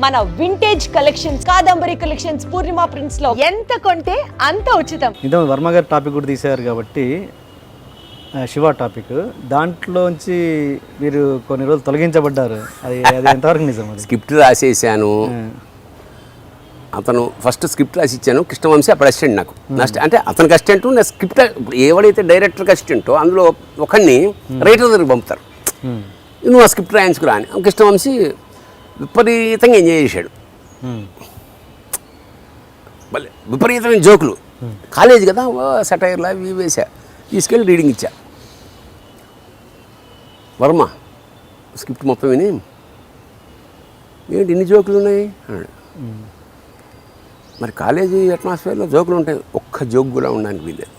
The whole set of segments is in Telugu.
మన వింటేజ్ కలెక్షన్స్, కాదంబరి కలెక్షన్స్, పూర్ణిమ ప్రింట్స్ లో ఎంత కొంటే అంత ఉచితం. ఇంత వర్మ గారి టాపిక్ కూడా తీశారు కాబట్టి శివ టాపిక్, దాంట్లోంచి మీరు కొన్ని రోజులు తొలగించబడ్డారు. అది ఎంతవరకు నిజం? స్క్రిప్ట్ రాసేసాను. అతను ఫస్ట్ స్క్రిప్ట్ రాసి ఇచ్చాను, కృష్ణవంశీ అప్పుడు అసిస్టెంట్ నాకు. అంటే అతనికి అసిస్టెంట్, నా స్క్రిప్ట్ ఎవడైతే డైరెక్టర్కి అసిస్టెంటో అందులో ఒకరిని రైటర్ దగ్గరికి పంపుతారు, నువ్వు ఆ స్క్రిప్ట్ రాయించుకురా అని. కృష్ణవంశీ విపరీతంగా ఎంజాయ్ చేశాడు. విపరీతమైన జోకులు, కాలేజ్ కదా, సెటైర్లా ఇవి వేసా, తీసుకెళ్ళి రీడింగ్ ఇచ్చా. వర్మ స్క్రిప్ట్ మొత్తం విని, ఏంటి ఇన్ని జోకులు ఉన్నాయి అన్నాడు. మరి కాలేజీ అట్మాస్ఫియర్లో జోకులు ఉంటాయి, ఒక్క జోక్ కూడా ఉండడానికి వీల్లేదు.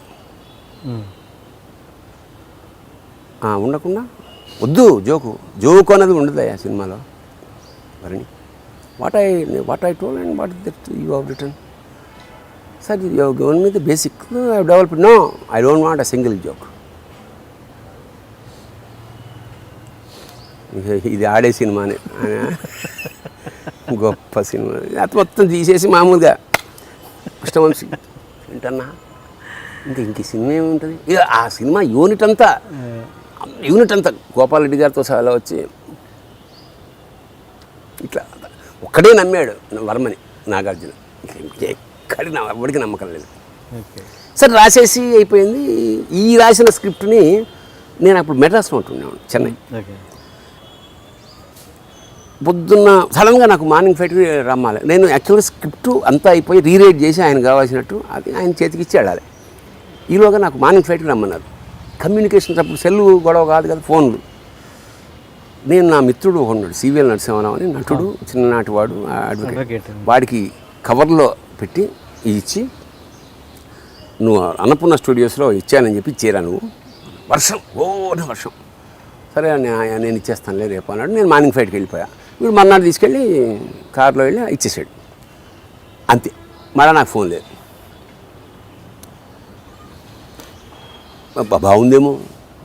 ఉండకుండా వద్దు, జోకు అన్నది ఉండదు ఆ సినిమాలో. మరి what I told and what that you have written, sir you have given me the basic, I have developed. No, I don't want a single joke. ఇది ఆడే సినిమానే, గొప్ప సినిమా. అది మొత్తం తీసేసి మామూలుగా కృష్ణవంశీ ఏంటన్నా ఇంక సినిమా ఏముంటుంది, ఇక ఆ సినిమా యూనిట్ అంతా గోపాలరెడ్డి గారితో సహా వచ్చి ఇట్లా ఒక్కడే నమ్మాడు వర్మని, నాగార్జున. ఎవరికి నమ్మకం లేదు. సరే రాసేసి అయిపోయింది. ఈ రాసిన స్క్రిప్ట్ని నేను అప్పుడు మెడ్రాస్లో ఉంటున్నాను, చెన్నై. పొద్దున్న సడన్గా నాకు మార్నింగ్ ఫ్లైట్కి రమ్మాలి. నేను యాక్చువల్గా స్క్రిప్ట్ అంతా అయిపోయి రీరైట్ చేసి ఆయన కావాల్సినట్టు అది ఆయన చేతికి ఇచ్చి వెళ్ళాలి. ఈలోగా నాకు మార్నింగ్ ఫ్లైట్కి రమ్మన్నారు. కమ్యూనికేషన్స్ అప్పుడు సెల్లు గొడవ కాదు కదా, ఫోన్లు. నేను నా మిత్రుడు ఉన్నాడు, సివిఎల్ నరసింహరావు అని నటుడు, చిన్ననాటి వాడు, అడ్వకేట్. వాడికి కవర్లో పెట్టి ఇచ్చి, నువ్వు అన్నపూర్ణ స్టూడియోస్లో ఇచ్చానని చెప్పి ఇచ్చేరా నువ్వు. వర్షం, వర్షం. సరే నేను ఇచ్చేస్తానులే రేపు అన్నాడు. నేను మార్నింగ్ ఫ్లైట్కి వెళ్ళిపోయా. వీడు మర్నాడు తీసుకెళ్ళి కార్లో వెళ్ళి ఇచ్చేసాడు. అంతే, మళ్ళీ నాకు ఫోన్ లేదు. బాగుందేమో,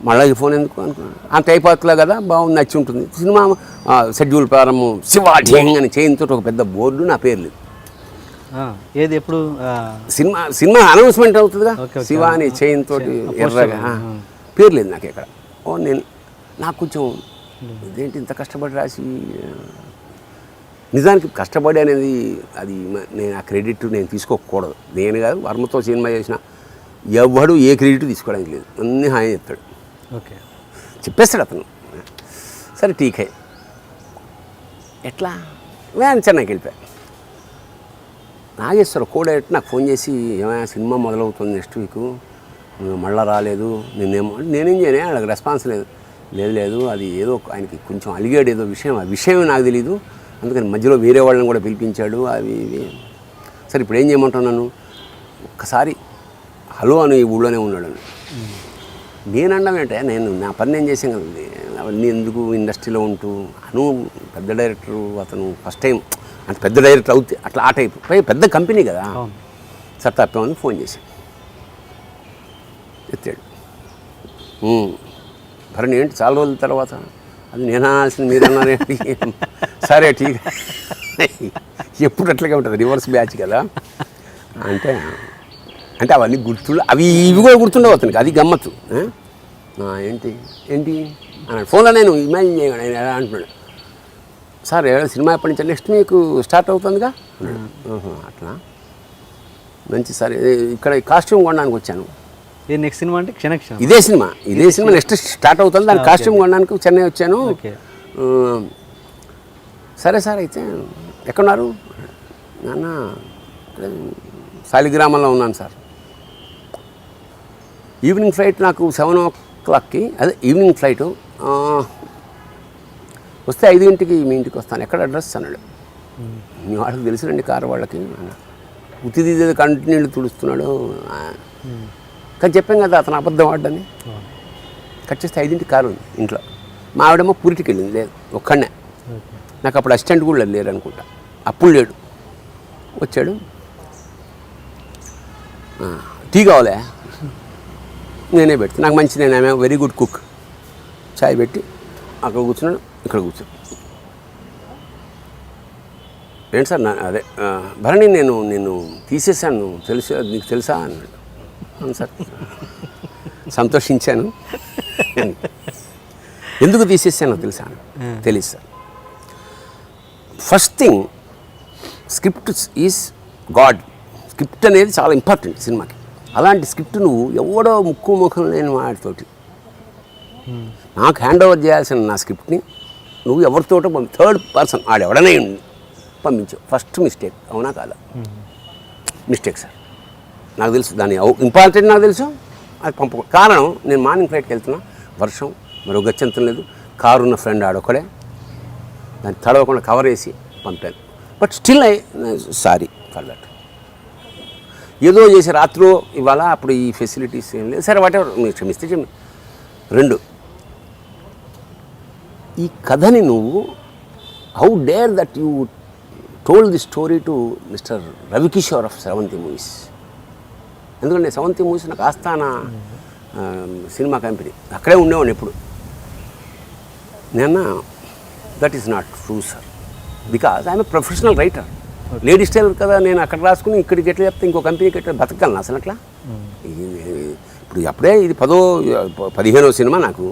మళ్ళీ ఫోన్ ఎందుకు అనుకున్నాను. అంత అయిపోతులే కదా, బాగుంది, నచ్చి ఉంటుంది. సినిమా షెడ్యూల్ ప్రారంభం శివ ఢింగ్ అని చేయింతో ఒక పెద్ద బోర్డు, నా పేరు లేదు. ఏది ఎప్పుడు సినిమా అనౌన్స్మెంట్ అవుతుందిగా, శివ అని చేయింతో ఎర్రగా, పేరు లేదు నాకు ఎక్కడ. నాకు కొంచెం ఇదేంటి ఇంత కష్టపడి రాసి, నిజానికి కష్టపడి అనేది అది నేను ఆ క్రెడిట్ నేను తీసుకోకూడదు. నేను కాదు, వర్మతో సినిమా చేసిన ఎవడు ఏ క్రెడిట్ తీసుకోవడానికి లేదు, అన్నీ హాయి చెప్తాడు. ఓకే, చెప్పేస్తాడు అతను. సరే టీకే, ఎట్లా నేను చెన్నైకి వెళ్ళిపోయా. నాగేశ్వర డైరెక్టర్ నాకు ఫోన్ చేసి, ఏమైనా సినిమా మొదలవుతుంది నెక్స్ట్ వీక్, మళ్ళీ రాలేదు, నేనేం చేయను, వాళ్ళకి రెస్పాన్స్ లేదు, అది ఏదో ఆయనకి కొంచెం అలిగాడు ఏదో విషయం, ఆ విషయం నాకు తెలీదు, అందుకని మధ్యలో వేరే వాళ్ళని కూడా పిలిపించాడు అవి ఇవి. సరే ఇప్పుడు ఏం చేయమంటున్నాను, ఒక్కసారి హలో అని ఈ ఊళ్ళోనే ఉన్నాడు. నేను అనడం ఏంటంటే, నేను నా పని నేను చేసాను కదండి, అవన్నీ ఎందుకు ఇండస్ట్రీలో ఉంటూ. అను పెద్ద డైరెక్టరు, అతను ఫస్ట్ టైం అంత పెద్ద డైరెక్టర్ అవుతే అట్లా ఆ టైప్, పెద్ద కంపెనీ కదా. సార్ తప్పేమని ఫోన్ చేశాను, ఎత్తాడు. భరణి ఏంటి చాలా రోజుల తర్వాత, అది నేను అనాల్సింది మీరు అన్నారేంటి. సరే ఠీక్, ఎప్పుడు అట్లాగే ఉంటుంది, రివర్స్ బ్యాచ్ కదా. అంటే అవన్నీ అవి ఇవి కూడా గుర్తుండవు అతనికి, అది గమ్మత్తు. ఏంటి అన్నాడు ఫోన్లో. నేను ఇమాజిన్ చేయను ఆయన ఎలా అంటున్నాడు. సార్ సినిమా ఎప్పటి నుంచి, నెక్స్ట్ మీకు స్టార్ట్ అవుతుందిగా అన్నాడు. అట్లా మంచి. సరే ఇక్కడ కాస్ట్యూమ్ కొనడానికి వచ్చాను. నెక్స్ట్ సినిమా అంటే క్షణక్షణం, ఇదే సినిమా నెక్స్ట్ స్టార్ట్ అవుతుంది, దాని కాస్ట్యూమ్ కొనడానికి చెన్నై వచ్చాను. సరే సార్, అయితే ఎక్కడున్నారు? నాన్న శాలిగ్రామంలో ఉన్నాను సార్. ఈవినింగ్ ఫ్లైట్ నాకు 7 o'clockకి, అదే ఈవినింగ్ ఫ్లైటు, వస్తే 5 మీ ఇంటికి వస్తాను. ఎక్కడ అడ్రస్ అన్నాడు. మీ వాళ్ళకి తెలుసునండి కారు వాళ్ళకి. ఉత్తిది కంటిన్యూ తుడుస్తున్నాడు. కానీ చెప్పాం కదా అతను అబద్ధం ఆడని. కట్ చేస్తే 5 కారు ఉంది ఇంట్లో. మా ఆవిడేమో పూరిటికి వెళ్ళింది, లేదు ఒక్కడనే. నాకు అప్పుడు అసిస్టెంట్ కూడా లేరు అనుకుంటా, అప్పుడు లేడు. వచ్చాడు, టీ కావాలే, నేనే పెట్టి, నాకు మంచి, నేను వెరీ గుడ్ కుక్. చాయ్ పెట్టి అక్కడ కూర్చున్నాడు, ఇక్కడ కూర్చోడు. ఏంటి సార్ అదే భరణి నేను తీసేసాను నీకు తెలుసా అన్నాడు. అవును సార్. సంతోషించాను. ఎందుకు తీసేసానో తెలుసా? తెలుసు sir. First thing, script is God. Script అనేది చాలా ఇంపార్టెంట్ సినిమాకి. అలాంటి స్క్రిప్ట్ నువ్వు ఎవడో ముఖం లేని వాడితోటి నాకు హ్యాండ్ ఓవర్ చేయాల్సిన నా స్క్రిప్ట్ని నువ్వు ఎవరితోటో థర్డ్ పర్సన్ ఆడెవడనే పంపించావు. First mistake. అవునా కాదా? Mistake sir. నాకు తెలుసు దాని ఇంపార్టెంట్, నాకు తెలుసు. అది కారణం నేను మార్నింగ్ ఫ్లైట్కి వెళ్తున్నా, వర్షం, మరో గచ్చంతం లేదు, కారు ఉన్న ఫ్రెండ్ ఆడొక్కడే, దాన్ని తడవకుండా కవర్ వేసి పంపాను. But still sorry for that. ఏదో చేసి రాత్రో ఇవాళ అప్పుడు ఈ ఫెసిలిటీస్ ఏం లేదు. సరే వాటెవర్, మీరు క్షమిస్తే రెండు, ఈ కథని నువ్వు how dare that you told the story to mister Ravikishore of సెవెంతీ movies. ఎందుకంటే సెవెంతీ మూవీస్ నాకు ఆస్థాన సినిమా కంపెనీ, అక్కడే ఉండేవాడిని ఎప్పుడు. నేను that is not true sir, because I'm a professional writer. Ladies tailor కదా, నేను అక్కడ రాసుకుని ఇక్కడికి ఎట్లా చెప్తే ఇంకో కంపెనీకి ఎట్లా బతకగలను అసలు అట్లా? ఇప్పుడు అప్పుడే ఇది 15వ సినిమా నాకు.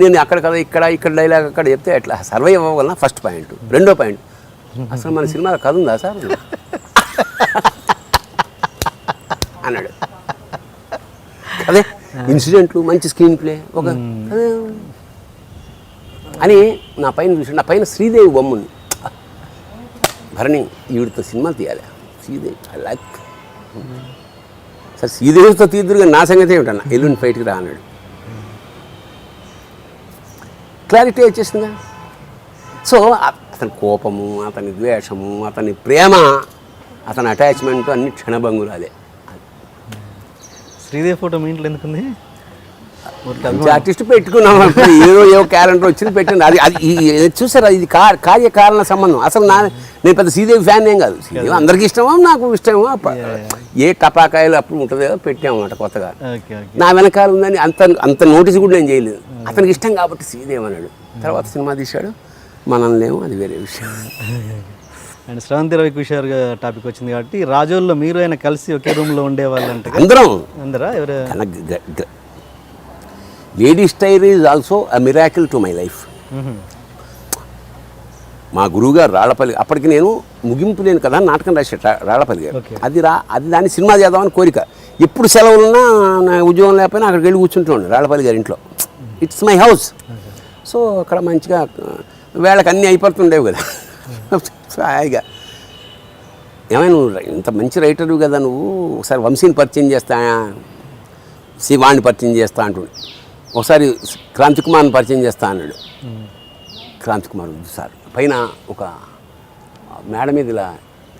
నేను అక్కడ కదా ఇక్కడ డైలాగ్ అక్కడ చెప్తే ఎట్లా సర్వైవ్ అవ్వగలనా? First point. రెండో పాయింట్, అసలు మన సినిమాలో కథ ఉందా సార్ అన్నాడు. అదే ఇన్సిడెంట్లు, మంచి స్క్రీన్ ప్లే, ఒక అదే అని నా పైన చూసి, నా పైన శ్రీదేవి బొమ్మ ఉంది. భరణి ఈవిడితో సినిమా తీయాలి, శ్రీదేవి ఐ లైక్. సార్ శ్రీదేవితో తీద్దురుగా నా సంగతి ఏమిటన్నా, ఎల్లుండి ఫైట్కి రా అన్నాడు. క్లారిటీ వచ్చేసిందా? సో అతని కోపము, అతని ద్వేషము, అతని ప్రేమ, అతని అటాచ్మెంట్ అన్ని క్షణభంగురాలే. శ్రీదేవి ఫోటో మీ ఇంట్లో ఎందుకుంది? ఆర్టిస్ట్ పెట్టుకున్నాం, ఏదో క్యాలెండర్ వచ్చింది పెట్టండి. అది చూసారా, ఇది కార్యకారణ సంబంధం. అసలు నేను పెద్ద శ్రీదేవి ఫ్యాన్ ఏం కాదు. శ్రీదేవి అందరికీ ఇష్టమో, నాకు ఇష్టమో. ఏ టపాకాయలు అప్పుడు ఉంటుంది కదా, పెట్టామన్నమాట కొత్తగా. నా వెనకాల ఉందని అంత నోటీస్ కూడా నేను చేయలేదు. అతనికి ఇష్టం కాబట్టి శ్రీదేవి అన్నాడు. తర్వాత సినిమా తీశాడు, మనల్నేమో అది వేరే విషయం. అండ్ శ్రవంతి రవికిషోర్ టాపిక్ వచ్చింది కాబట్టి, రాజోల్లో మీరు ఆయన కలిసి ఒకే రూమ్లో ఉండేవాళ్ళు అంటే అందరా ఎవరు? Ladies tailor is also a miracle to my life. మా గురువుగారు రాళ్లపల్లి, అప్పటికి నేను ముగింపు లేని కదా నాటకం రాశాడు రాళ్లపల్లి గారు. అది దాన్ని సినిమా చేద్దామని కోరిక. ఎప్పుడు సెలవులున్నా, నా ఉద్యోగం లేకపోయినా అక్కడికి వెళ్ళి కూర్చుంటుండే రాళ్లపల్లి గారి ఇంట్లో. It's my house. సో అక్కడ మంచిగా వేళకి అన్నీ అయిపోతుండేవి కదా. హాయిగా ఏమైనా నువ్వు ఇంత మంచి రైటరు కదా నువ్వు, ఒకసారి వంశీని పరిచయం చేస్తా, శివాణ్ణి పరిచయం చేస్తా అంటుండే. ఒకసారి క్రాంతి కుమార్ని పరిచయం చేస్తా అన్నాడు. క్రాంతి కుమార్ సార్ పైన ఒక మేడ మీద ఇలా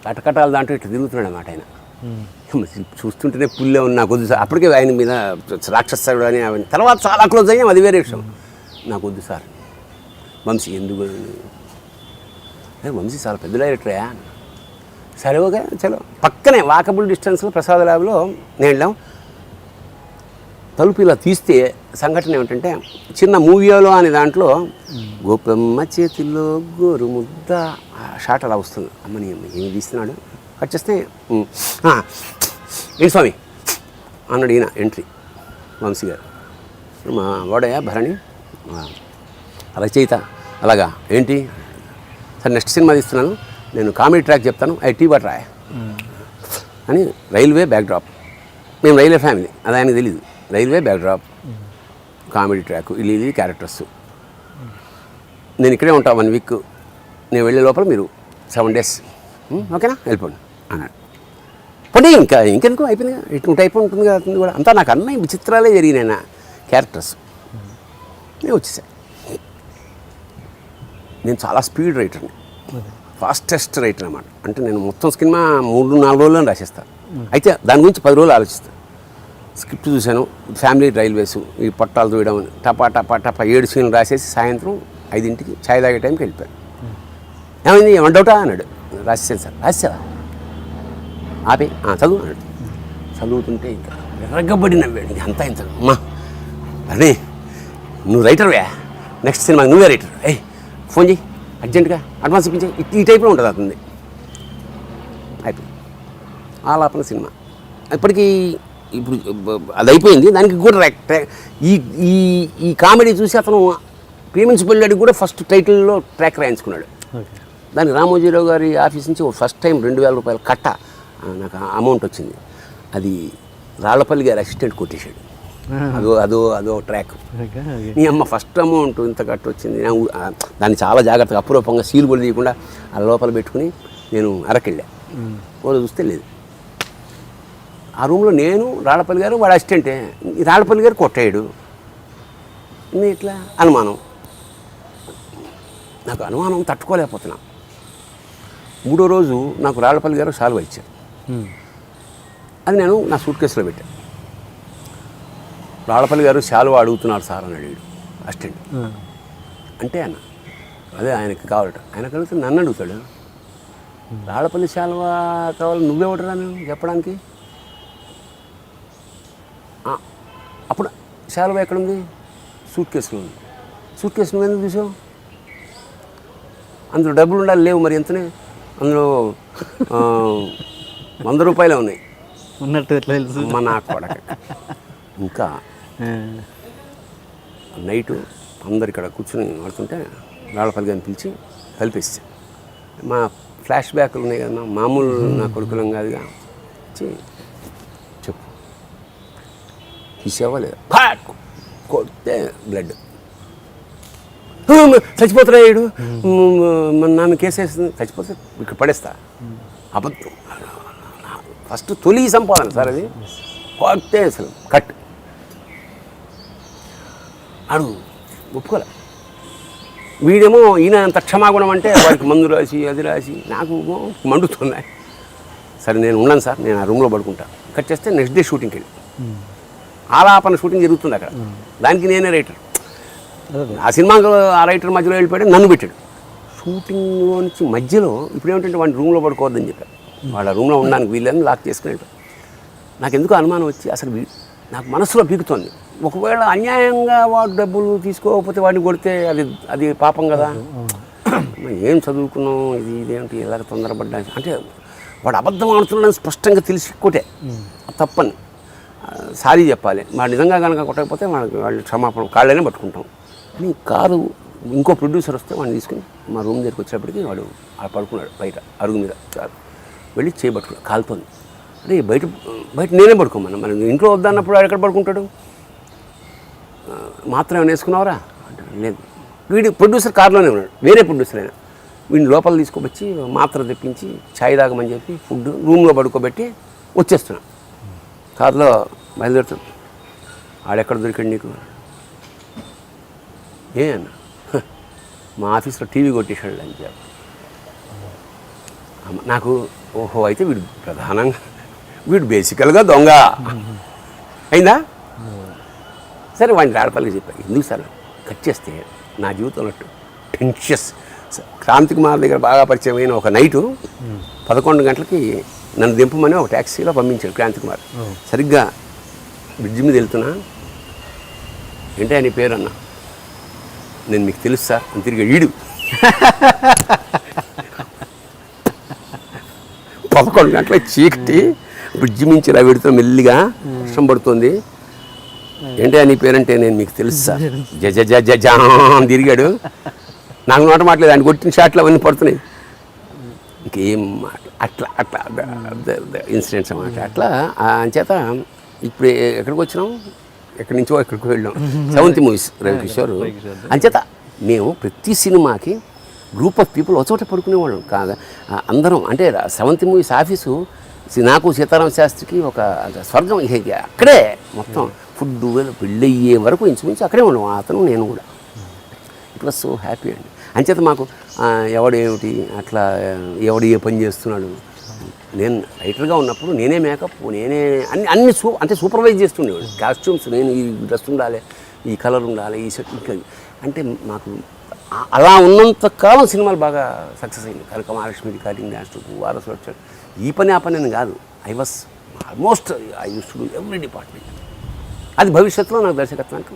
కటకటాల దాంట్లో ఇట్లా తిరుగుతున్నాడు అన్నమాట ఆయన. చూస్తుంటేనే పుల్లే ఉంది నాకు వద్దు సార్. అప్పటికే ఆయన మీద రాక్షసుడు అని అవన్నీ తర్వాత చాలా క్లోజ్ అయ్యాం, అది వేరే విషయం. నాకు వద్దు సార్. వంశీ ఎందుకు? వంశీ చాలా పెద్ద డైరెక్టరే. సరే ఓకే చలో. పక్కనే వాకబుల్ డిస్టెన్స్లో ప్రసాద్ ల్యాబ్లో నేను వెళ్ళాం. తలుపు ఇలా తీస్తే సంఘటన ఏమిటంటే, చిన్న మూవీలో అనే దాంట్లో గోపమ్మ చేతిలో గోరు ముద్ద షాట్ అలా వస్తుంది. అమ్మని ఏమి తీస్తున్నాడు, కట్ చేస్తే ఏంటి స్వామి అన్నాడు ఈయన ఎంట్రీ, వంశీ గారు. మా వాడయ్యా భరణి రచయిత. అలాగా ఏంటి సార్, నెక్స్ట్ సినిమా తీస్తున్నాను, నేను కామెడీ ట్రాక్ చెప్తాను, టీ బట్ రాయ్ అని. రైల్వే బ్యాక్డ్రాప్, మేము రైల్వే ఫ్యామిలీ, అది ఆయనకు తెలీదు. రైల్వే బ్యాక్డ్రాప్, కామెడీ ట్రాక్, ఇది క్యారెక్టర్స్. నేను ఇక్కడే ఉంటాను 1 వీక్, నేను వెళ్ళే లోపల మీరు 7 days ఓకేనా వెళ్ళిపోండి అన్నాడు. పోనీ ఇంకెందుకు అయిపోయింది కదా, ఇటు అయిపోయి ఉంటుంది కదా అతను కూడా. అంతా నాకు అన్నీ విచిత్రాలే జరిగినాయి నా క్యారెక్టర్స్. నేను వచ్చేసా. నేను చాలా స్పీడ్ రైటర్ని, ఫాస్టెస్ట్ రైటర్ అన్నమాట. అంటే నేను మొత్తం సినిమా 3-4 రోజుల్లో రాసేస్తాను. అయితే దాని గురించి 10 రోజులు ఆలోచిస్తాను. స్క్రిప్ట్ చూశాను, ఫ్యామిలీ రైల్వేస్, ఈ పట్టాలు తోయడం, టపా 7 సీన్లు రాసేసి సాయంత్రం 5ంటికి ఛాయ్ తాగే టైంకి వెళ్ళిపోయాను. ఏమైంది, ఏమన్నా డౌటా అన్నాడు. రాసేసాను సార్. రాసేవా? ఆపే చదువు అన్నాడు. చదువుతుంటే ఇంకా ఎర్రగబడి నవ్వాడు. అంతా ఇంత అమ్మా అదే నువ్వు రైటర్వే, నెక్స్ట్ సినిమా నువ్వే రైటర్, ఫోన్ చేయి అర్జెంటుగా, అడ్వాన్స్ ఇప్పించే, ఈ టైప్లో ఉంటుంది అతనిది. ఆలాపన సినిమా ఇప్పటికీ ఇప్పుడు అది అయిపోయింది. దానికి కూడా ఈ ఈ ఈ కామెడీ చూసి అతను ప్రేమించి పెళ్ళాడికి కూడా ఫస్ట్ టైటిల్లో ట్రాక్ రాయించుకున్నాడు. దానికి రామోజీరావు గారి ఆఫీస్ నుంచి ఫస్ట్ టైం 2000 రూపాయల కట్ట నాకు అమౌంట్ వచ్చింది. అది రాళ్లపల్లి గారి అసిస్టెంట్ కొట్టేశాడు. అదో ట్రాక్. నీ అమ్మ ఫస్ట్ అమౌంట్ ఇంత కట్ట వచ్చింది. దాన్ని చాలా జాగ్రత్తగా అపురూపంగా సీల్ కూడా తీయకుండా ఆ లోపల పెట్టుకుని నేను అరకెళ్ళా. వాళ్ళు చూస్తే లేదు. ఆ రూమ్లో నేను, రాళ్లపల్లి గారు, వాడు అసిస్టెంటే. ఈ రాళ్లపల్లి గారు కొట్టాడు. ఇట్లా అనుమానం, నాకు అనుమానం తట్టుకోలేకపోతున్నా. 3వ రోజు నాకు రాళ్లపల్లి గారు సాల్వ్ ఇచ్చారు. అది నేను నా సూట్ కేసులో పెట్టాను. రాళ్లపల్లి గారు శాలువా అడుగుతున్నారు సార్ అని అడిగాడు అసిస్టెంట్. అంటే అన్న అదే ఆయనకి కావాలట. ఆయన కలిగితే నన్ను అడుగుతాడు. రాళ్లపల్లి శాలువా కావాలి, నువ్వెవడరా నేను చెప్పడానికి? అప్పుడు శాలువా ఎక్కడుంది? సూట్ కేసులో ఉంది. సూట్ కేసు నువ్వు ఎందుకు చూసావు? అందులో డబ్బులు ఉండాలి. లేవు. మరి ఎంతనే? అందులో 100 రూపాయలే ఉన్నాయి. ఉన్నట్టు ఎట్లా తెలుసు? అమ్మ నాకు కొడక. ఇంకా నైటు అందరు ఇక్కడ కూర్చొని ఆడుతుంటే రాళ్లపల్లి గారిని పిలిచి కలిపేస్తే మా ఫ్లాష్ బ్యాక్లు ఉన్నాయి కదా, మామూలు నా కొడుకులం కాదుగా, వచ్చి చెప్పు తీసావా లేదా? కొడితే బ్లడ్ చచ్చిపోతున్నాడు. నన్ను కేసేస్తుంది. చచ్చిపోతే ఇక్కడ పడేస్తా. అబద్ధం. ఫస్ట్ తొలి సంపాదన సార్ అది. కొడితే అసలు కట్ అడుగు ఒప్పుకోలే. వీడేమో ఈయన అంత క్షమాగుణం అంటే వాడికి మందు రాసి అది రాసి నాకు మండుతున్నాయి. సరే నేను ఉన్నాను సార్, నేను ఆ రూమ్లో పడుకుంటా. కట్ చేస్తే నెక్స్ట్ డే షూటింగ్కి వెళ్ళి ఆలాపన షూటింగ్ జరుగుతుంది అక్కడ. దానికి నేనే రైటర్. ఆ సినిమాలో ఆ రైటర్ మధ్యలో వెళ్ళిపోయాడు, నన్ను పెట్టాడు. షూటింగ్లో నుంచి మధ్యలో ఇప్పుడు ఏమిటంటే వాడిని రూమ్లో పడుకోవద్దని చెప్పారు. వాళ్ళ రూమ్లో ఉండడానికి వీళ్ళని లాక్ చేసుకుని వెళ్ళాడు. నాకు ఎందుకు అనుమానం వచ్చి అసలు నాకు మనసులో పీకుతోంది. ఒకవేళ అన్యాయంగా వాడు డబ్బులు తీసుకోకపోతే వాడిని కొడితే అది పాపం కదా. ఏం చదువుకున్నాం, ఇదేంటి ఎలాగ తొందరపడ్డా అంటే వాడు అబద్ధం ఆడుతున్నాడని స్పష్టంగా తెలిసి కొట్టే తప్పని సారీ చెప్పాలి. వాడు నిజంగా కనుక కొట్టకపోతే వాళ్ళు క్షమాపణ కాళ్ళనే పట్టుకుంటాం అని. కారు ఇంకో ప్రొడ్యూసర్ వస్తే వాడిని తీసుకుని మా రూమ్ దగ్గరికి వచ్చేటప్పటికి వాడు అలా పడుకున్నాడు బయట అరుగు మీద. వెళ్ళి చేయబట్టుకున్నాడు, కాలుతోంది. అరే బయట నేనే పడుకోమన్నా. మరి ఇంట్లో వద్దన్నప్పుడు వాడు ఎక్కడ పడుకుంటాడు? మాత్రం ఏమైనా వేసుకున్నావరా అంటే లేదు. వీడి ప్రొడ్యూసర్ కారులోనే ఉన్నాడు, వేరే ప్రొడ్యూసర్ అయినా. వీడిని లోపల తీసుకొచ్చి మాత్ర తెప్పించి ఛాయ్ తాగమని చెప్పి ఫుడ్ రూమ్లో పడుకోబెట్టి వచ్చేస్తున్నాను. కారులో బయలుదేరుతాను. ఆడెక్కడ దొరికాడు నీకు? ఏ అన్న మా ఆఫీస్లో టీవీ కొట్టేశాడు అని చెప్పి. నాకు ఓహో అయితే వీడు బేసికల్గా దొంగ అయిందా? సరే వాడిని రాళ్లపల్లికి చెప్పాను. ఎందుకు సార్ కట్ చేస్తే నా జీవితంలో టెన్షియస్ క్రాంతి కుమార్ దగ్గర బాగా పరిచయం అయిన ఒక నైటు 11 గంటలకి నన్ను దింపమని ఒక ట్యాక్సీలో పంపించాడు క్రాంతి కుమార్. సరిగ్గా బ్రిడ్జి మీద వెళ్తున్నా. ఏంటి నీ పేరు అన్నా? నేను మీకు తెలుసు సార్ అని తిరిగి ఈడు 11 గంటలకు చీకటి బ్రిడ్జి మించి ఇలా పెడుతూ మెల్లిగా వర్షం పడుతుంది. ఏంటి నీ పేరంటే నేను మీకు తెలుసు సార్. జా అని తిరిగాడు. నాకు నోట మాట్లేదు. ఆయన కొట్టిన షాట్లు అవన్నీ పడుతున్నాయి. ఇంకేం మాట అట్లా ఇన్సిడెంట్స్ అన్నమాట. అట్లా అంచేత ఇప్పుడు ఎక్కడికి వచ్చినాం, ఎక్కడి నుంచో ఎక్కడికి వెళ్ళాం. 7th movies Ravikishore. అంచేత మేము ప్రతి సినిమాకి గ్రూప్ ఆఫ్ పీపుల్ ఒకచోట పడుకునేవాళ్ళం కాగా అందరం. అంటే 7th మూవీస్ ఆఫీసు నాకు సీతారామ శాస్త్రికి ఒక స్వర్గం. అక్కడే మొత్తం ఫుడ్ పెళ్ళి అయ్యే వరకు ఇంచుమించు అక్కడే ఉన్నాం అతను నేను కూడా. ఇట్ వాజ్ సో హ్యాపీ అండి. అంచేత మాకు ఎవడేమిటి అట్లా ఎవడు ఏ పని చేస్తున్నాడు. నేను రైటర్గా ఉన్నప్పుడు నేనే మేకప్, నేనే అన్ని అంటే సూపర్వైజ్ చేస్తుండేవాడు. కాస్ట్యూమ్స్ నేను ఈ డ్రెస్ ఉండాలి, ఈ కలర్ ఉండాలి, ఈ సెట్ ఇంకా. అంటే మాకు అలా ఉన్నంత కాలం సినిమాలు బాగా సక్సెస్ అయింది. కనక మహాలక్ష్మి రికార్డింగ్ డ్యాన్స్ వారసులు వచ్చాడు. ఈ పని ఆ పని అని కాదు. I use to do every department. అది భవిష్యత్తులో నాకు దర్శకత్వానికి